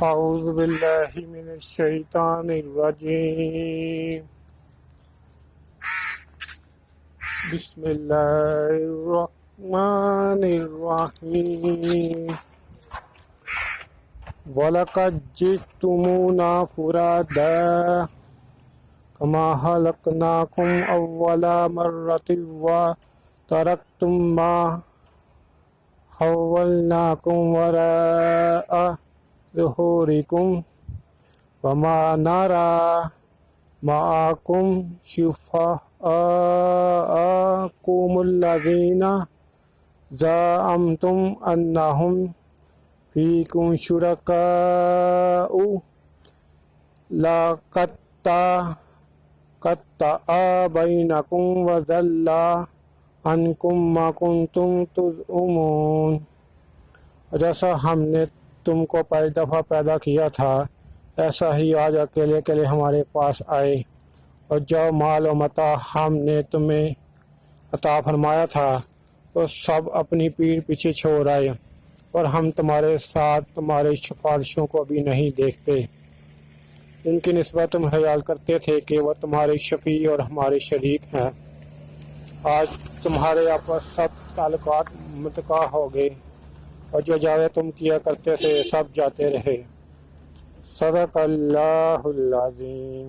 اعوذ باللہ من الشیطان الرجیم بسم اللہ الرحمن الرحیم وَلَقَدْ جِئْتُمُونَا فُرَادَىٰ كَمَا خَلَقْنَاكُمْ أَوَّلَ مَرَّةٍ وَتَرَكْتُم مَّا خَوَّلْنَاكُمْ وَرَاءَ ظُهُورِكُمْ وَمَا نَرَىٰ مَعَكُمْ شُفَعَاءَكُمُ الَّذِينَ زَعَمْتُمْ أَنَّهُمْ فِيكُمْ شُرَكَاءُ لَقَدْ قَطَّعَ بَيْنَكُمْ وَضَلَّ عَنْكُمْ مَا كُنْتُمْ تَزْعُمُونَ۔ جیسا ہم نے تم کو پہلی دفعہ پیدا کیا تھا ایسا ہی آج اکیلے اکیلے ہمارے پاس آئے، اور جو مال و متاع ہم نے تمہیں عطا فرمایا تھا وہ سب اپنی پیٹھ پیچھے چھوڑ آئے، اور ہم تمہارے ساتھ تمہاری سفارشوں کو بھی نہیں دیکھتے، ان کی نسبت تم خیال کرتے تھے کہ وہ تمہارے شفیع اور ہمارے شریک ہیں۔ آج تمہارے آپس سب تعلقات منقطع ہو گئے، اور جو دعوے تم کیا کرتے تھے سب جاتے رہے۔ صدق اللہ العظیم۔